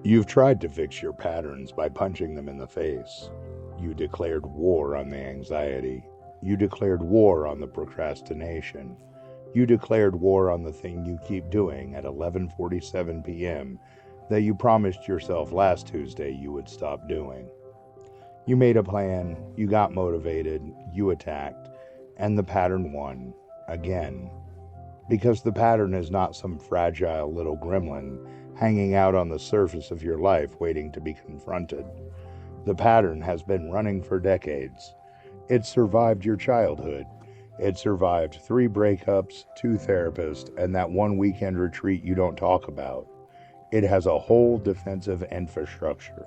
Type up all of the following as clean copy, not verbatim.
You've tried to fix your patterns by punching them in the face. You declared war on the anxiety. You declared war on the procrastination. You declared war on the thing you keep doing at 11:47 p.m. that you promised yourself last Tuesday you would stop doing. You made a plan, you got motivated, you attacked, and the pattern won, again. Because the pattern is not some fragile little gremlin hanging out on the surface of your life waiting to be confronted. The pattern has been running for decades. It survived your childhood. It survived 3 breakups, 2 therapists, and that one weekend retreat you don't talk about. It has a whole defensive infrastructure.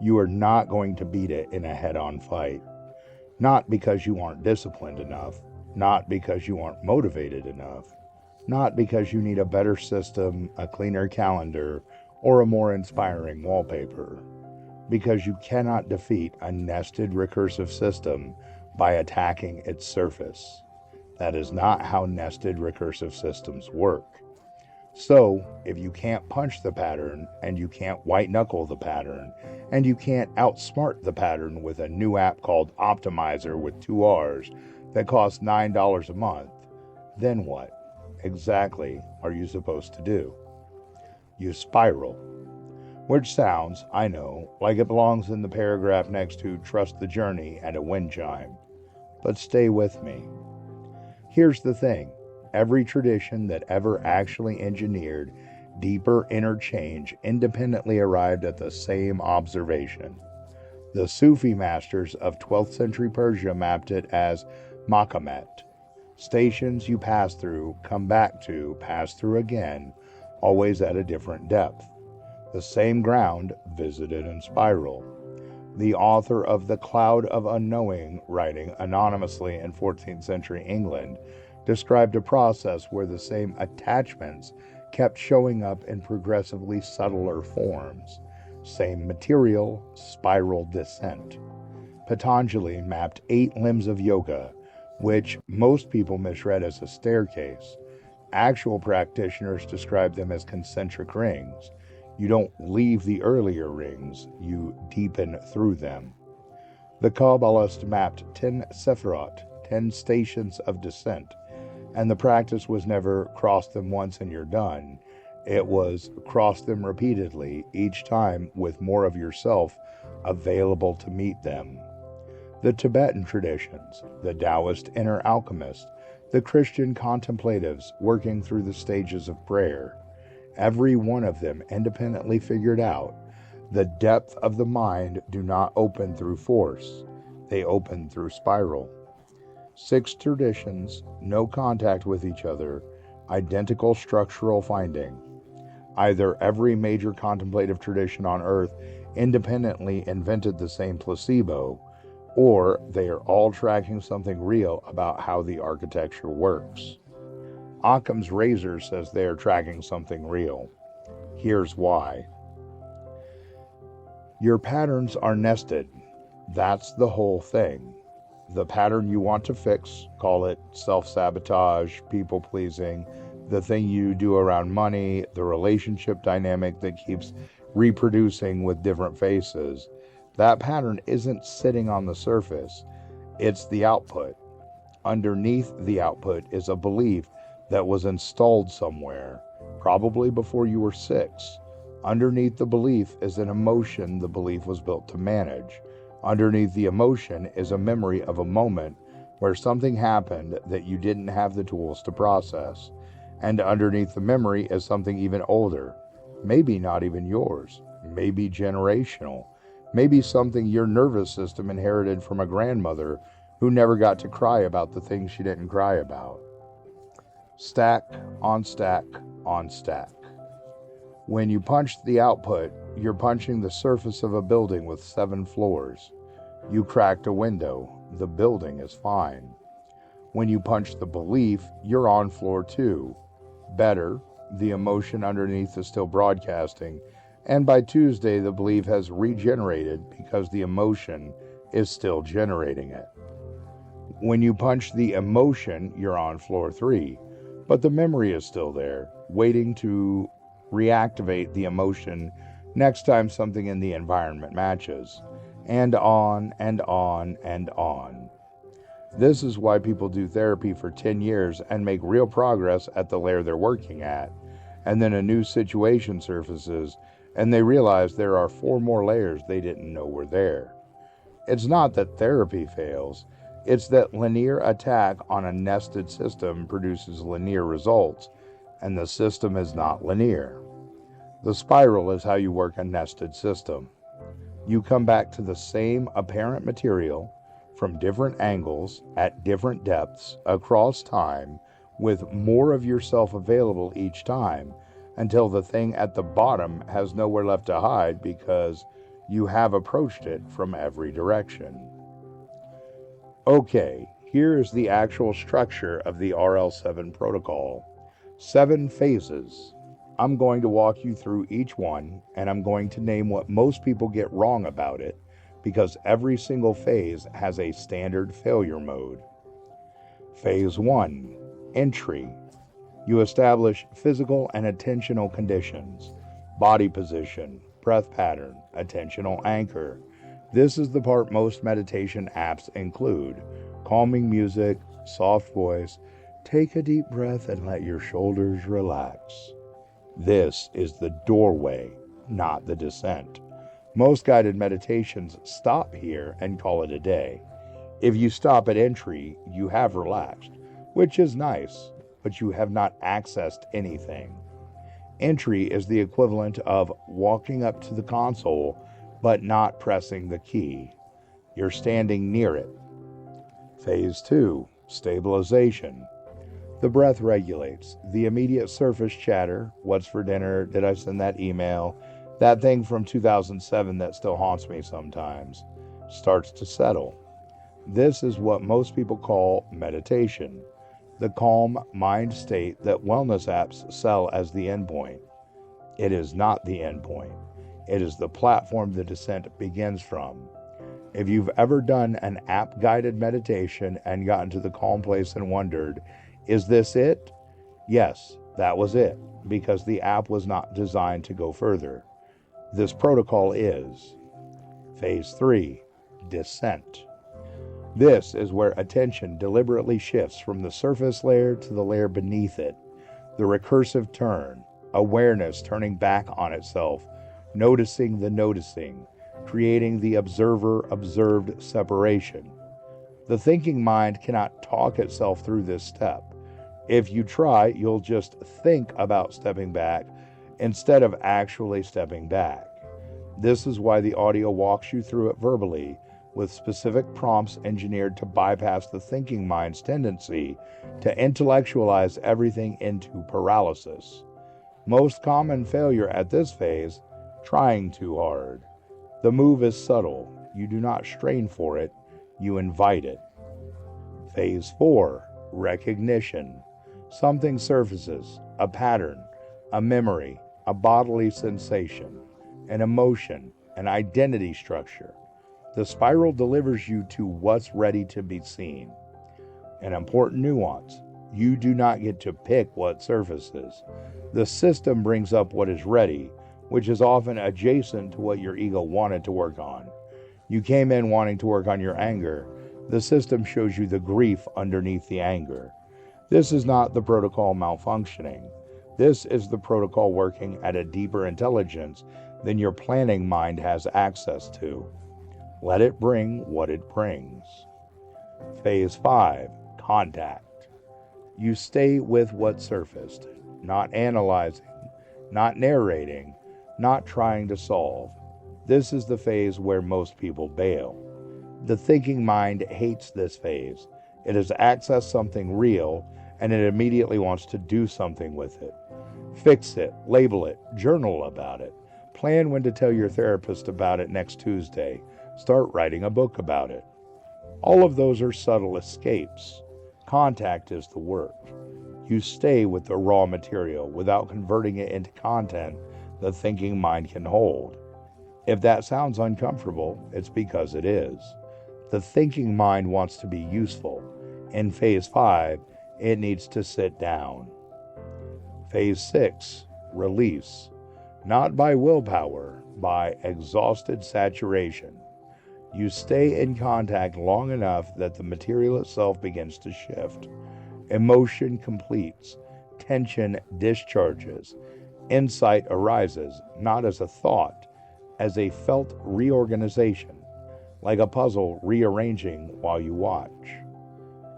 You are not going to beat it in a head-on fight. Not because you aren't disciplined enough, not because you aren't motivated enough, not because you need a better system, a cleaner calendar, or a more inspiring wallpaper. Because you cannot defeat a nested recursive system by attacking its surface. That is not how nested recursive systems work. So, if you can't punch the pattern, and you can't white-knuckle the pattern, and you can't outsmart the pattern with a new app called Optimizer with 2 R's that costs $9 a month, then what exactly are you supposed to do? You spiral. Which sounds, I know, like it belongs in the paragraph next to trust the journey and a wind chime. But stay with me. Here's the thing. Every tradition that ever actually engineered deeper interchange independently arrived at the same observation. The Sufi masters of 12th century Persia mapped it as maqamat. Stations you pass through, come back to, pass through again, always at a different depth. The same ground, visited and spiral. The author of The Cloud of Unknowing, writing anonymously in 14th century England, described a process where the same attachments kept showing up in progressively subtler forms. Same material, spiral descent. Patanjali mapped 8 limbs of yoga, which most people misread as a staircase. Actual practitioners describe them as concentric rings. You don't leave the earlier rings, you deepen through them. The Kabbalists mapped 10 sephirot, 10 stations of descent, and the practice was never cross them once and you're done. It was cross them repeatedly, each time with more of yourself available to meet them. The Tibetan traditions, the Taoist inner alchemists, the Christian contemplatives working through the stages of prayer, every one of them independently figured out the depth of the mind do not open through force, they open through spiral. 6 traditions, no contact with each other, identical structural finding. Either every major contemplative tradition on earth independently invented the same placebo, or they are all tracking something real about how the architecture works. Occam's razor says they are tracking something real. Here's why. Your patterns are nested. That's the whole thing. The pattern you want to fix, call it self-sabotage, people-pleasing, the thing you do around money, the relationship dynamic that keeps reproducing with different faces, that pattern isn't sitting on the surface. It's the output. Underneath the output is a belief that was installed somewhere, probably before you were 6. Underneath the belief is an emotion the belief was built to manage. Underneath the emotion is a memory of a moment where something happened that you didn't have the tools to process. And underneath the memory is something even older, maybe not even yours, maybe generational, maybe something your nervous system inherited from a grandmother who never got to cry about the things she didn't cry about. Stack on stack on stack. When you punch the output, you're punching the surface of a building with 7 floors. You cracked a window. The building is fine. When you punch the belief, you're on floor 2. Better, the emotion underneath is still broadcasting, and by Tuesday the belief has regenerated because the emotion is still generating it. When you punch the emotion, you're on floor 3, but the memory is still there, waiting to reactivate the emotion next time something in the environment matches, and on and on and on. This is why people do therapy for 10 years and make real progress at the layer they're working at, and then a new situation surfaces and they realize there are 4 more layers they didn't know were there. It's not that therapy fails, it's that linear attack on a nested system produces linear results, and the system is not linear. The spiral is how you work a nested system. You come back to the same apparent material from different angles at different depths across time with more of yourself available each time until the thing at the bottom has nowhere left to hide because you have approached it from every direction. Okay, here is the actual structure of the RL7 protocol. 7 phases. I'm going to walk you through each one, and I'm going to name what most people get wrong about it, because every single phase has a standard failure mode. Phase 1. Entry. You establish physical and attentional conditions, body position, breath pattern, attentional anchor. This is the part most meditation apps include. Calming music, soft voice, take a deep breath and let your shoulders relax. This is the doorway, not the descent. Most guided meditations stop here and call it a day. If you stop at entry, you have relaxed, which is nice, but you have not accessed anything. Entry is the equivalent of walking up to the console but not pressing the key. You're standing near it. Phase 2. Stabilization. The breath regulates. The immediate surface chatter, what's for dinner, did I send that email, that thing from 2007 that still haunts me sometimes, starts to settle. This is what most people call meditation, the calm mind state that wellness apps sell as the endpoint. It is not the endpoint. It is the platform the descent begins from. If you've ever done an app-guided meditation and gotten to the calm place and wondered, is this it? Yes, that was it, because the app was not designed to go further. This protocol is. Phase 3. Descent. This is where attention deliberately shifts from the surface layer to the layer beneath it. The recursive turn, awareness turning back on itself, noticing the noticing, creating the observer-observed separation. The thinking mind cannot talk itself through this step. If you try, you'll just think about stepping back instead of actually stepping back. This is why the audio walks you through it verbally, with specific prompts engineered to bypass the thinking mind's tendency to intellectualize everything into paralysis. Most common failure at this phase, trying too hard. The move is subtle. You do not strain for it, you invite it. Phase 4. Recognition. Something surfaces, a pattern, a memory, a bodily sensation, an emotion, an identity structure. The spiral delivers you to what's ready to be seen. An important nuance. You do not get to pick what surfaces. The system brings up what is ready, which is often adjacent to what your ego wanted to work on. You came in wanting to work on your anger. The system shows you the grief underneath the anger. This is not the protocol malfunctioning. This is the protocol working at a deeper intelligence than your planning mind has access to. Let it bring what it brings. Phase 5. Contact. You stay with what surfaced, not analyzing, not narrating, not trying to solve. This is the phase where most people bail. The thinking mind hates this phase. It has accessed something real, and it immediately wants to do something with it. Fix it, label it, journal about it. Plan when to tell your therapist about it next Tuesday. Start writing a book about it. All of those are subtle escapes. Contact is the work. You stay with the raw material without converting it into content the thinking mind can hold. If that sounds uncomfortable, it's because it is. The thinking mind wants to be useful. In Phase 5, it needs to sit down. Phase 6. Release. Not by willpower, by exhausted saturation. You stay in contact long enough that the material itself begins to shift. Emotion completes. Tension discharges. Insight arises, not as a thought, as a felt reorganization, like a puzzle rearranging while you watch.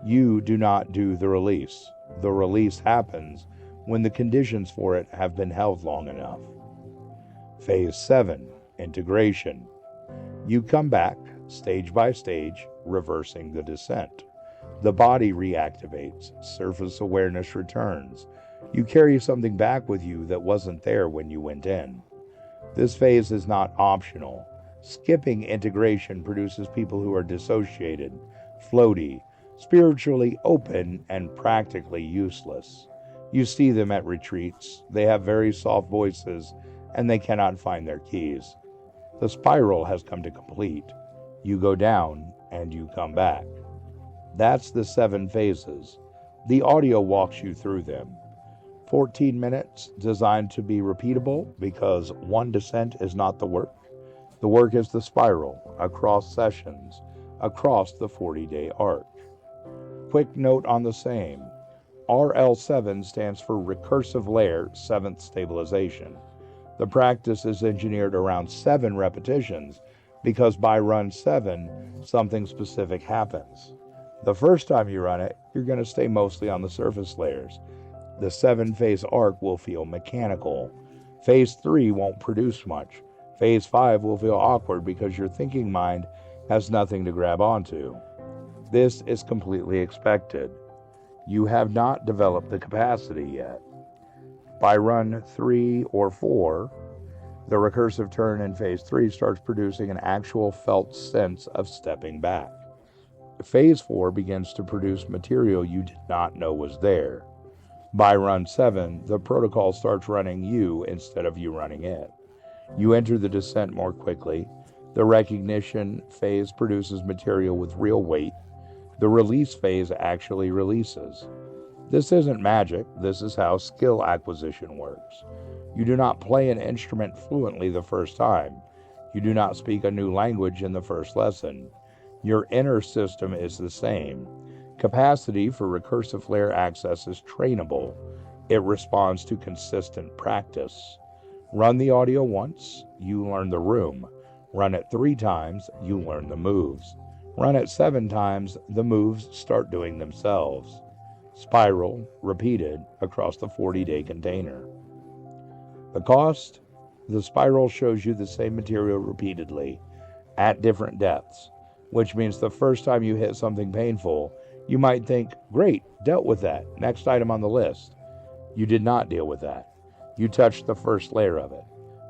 You do not do the release. The release happens when the conditions for it have been held long enough. Phase 7, integration. You come back, stage by stage, reversing the descent. The body reactivates, surface awareness returns. You carry something back with you that wasn't there when you went in. This phase is not optional. Skipping integration produces people who are dissociated, floaty, spiritually open, and practically useless. You see them at retreats. They have very soft voices, and they cannot find their keys. The spiral has come to complete. You go down, and you come back. That's the 7 phases. The audio walks you through them. 14 minutes, designed to be repeatable, because one descent is not the work. The work is the spiral, across sessions, across the 40-day arc. Quick note on the same. RL7 stands for Recursive Layer 7th Stabilization. The practice is engineered around 7 repetitions because by run 7, something specific happens. The first time you run it, you're going to stay mostly on the surface layers. The 7-phase arc will feel mechanical. Phase 3 won't produce much. Phase 5 will feel awkward because your thinking mind has nothing to grab onto. This is completely expected. You have not developed the capacity yet. By run 3 or 4, the recursive turn in phase 3 starts producing an actual felt sense of stepping back. Phase 4 begins to produce material you did not know was there. By run 7, the protocol starts running you instead of you running it. You enter the descent more quickly. The recognition phase produces material with real weight. The release phase actually releases. This isn't magic. This is how skill acquisition works. You do not play an instrument fluently the first time. You do not speak a new language in the first lesson. Your inner system is the same. Capacity for recursive layer access is trainable. It responds to consistent practice. Run the audio once, you learn the room. Run it 3 times, you learn the moves. Run it 7 times, the moves start doing themselves. Spiral, repeated, across the 40-day container. The cost? The spiral shows you the same material repeatedly, at different depths, which means the first time you hit something painful, you might think, great, dealt with that, next item on the list. You did not deal with that. You touched the first layer of it.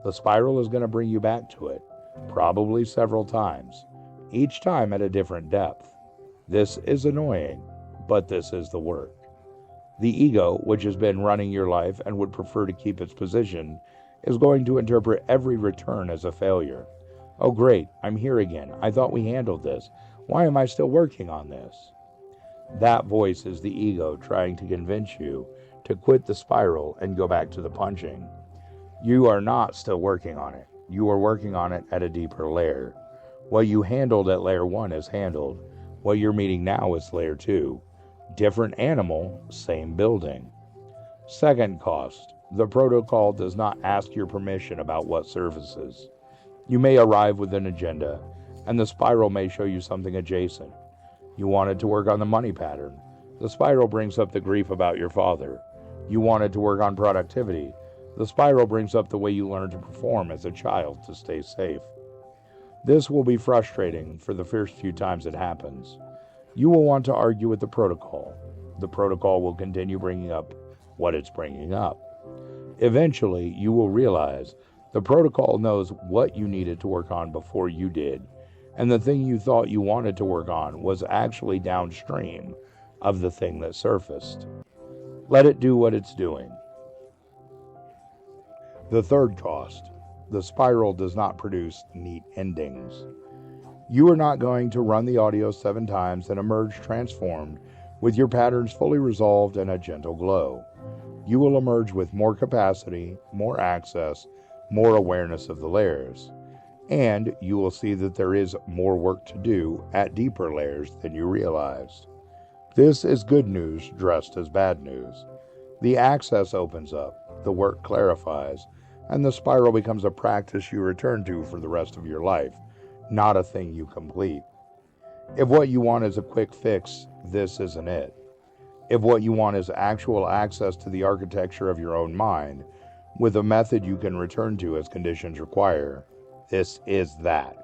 The spiral is going to bring you back to it, probably several times, each time at a different depth. This is annoying, but this is the work. The ego, which has been running your life and would prefer to keep its position, is going to interpret every return as a failure. Oh great, I'm here again. I thought we handled this. Why am I still working on this? That voice is the ego trying to convince you to quit the spiral and go back to the punching. You are not still working on it. You are working on it at a deeper layer. What you handled at layer 1 is handled. What you're meeting now is layer 2. Different animal, same building. Second cost. The protocol does not ask your permission about what surfaces. You may arrive with an agenda, and the spiral may show you something adjacent. You wanted to work on the money pattern. The spiral brings up the grief about your father. You wanted to work on productivity. The spiral brings up the way you learned to perform as a child to stay safe. This will be frustrating for the first few times it happens. You will want to argue with the protocol. The protocol will continue bringing up what it's bringing up. Eventually, you will realize the protocol knows what you needed to work on before you did, and the thing you thought you wanted to work on was actually downstream of the thing that surfaced. Let it do what it's doing. The third cost. The spiral does not produce neat endings. You are not going to run the audio 7 times and emerge transformed with your patterns fully resolved and a gentle glow. You will emerge with more capacity, more access, more awareness of the layers, and you will see that there is more work to do at deeper layers than you realized. This is good news dressed as bad news. The access opens up, the work clarifies, and the spiral becomes a practice you return to for the rest of your life, not a thing you complete. If what you want is a quick fix, this isn't it. If what you want is actual access to the architecture of your own mind, with a method you can return to as conditions require, this is that.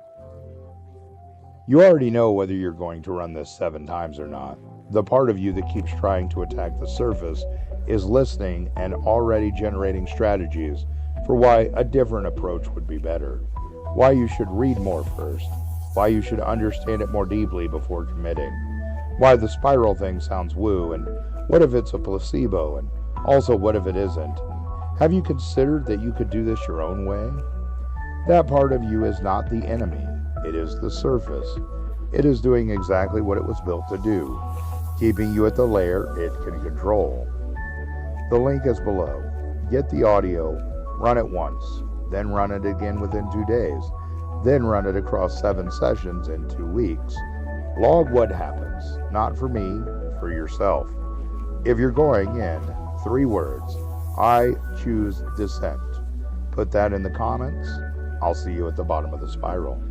You already know whether you're going to run this 7 times or not. The part of you that keeps trying to attack the surface is listening and already generating strategies for why a different approach would be better, why you should read more first, why you should understand it more deeply before committing, why the spiral thing sounds woo, and what if it's a placebo, and also what if it isn't. Have you considered that you could do this your own way? That part of you is not the enemy, it is the surface. It is doing exactly what it was built to do, keeping you at the layer it can control. The link is below. Get the audio, run it once, then run it again within 2 days, then run it across 7 sessions in 2 weeks. Log what happens, not for me, for yourself. If you're going in, 3 words, I choose dissent. Put that in the comments. I'll see you at the bottom of the spiral.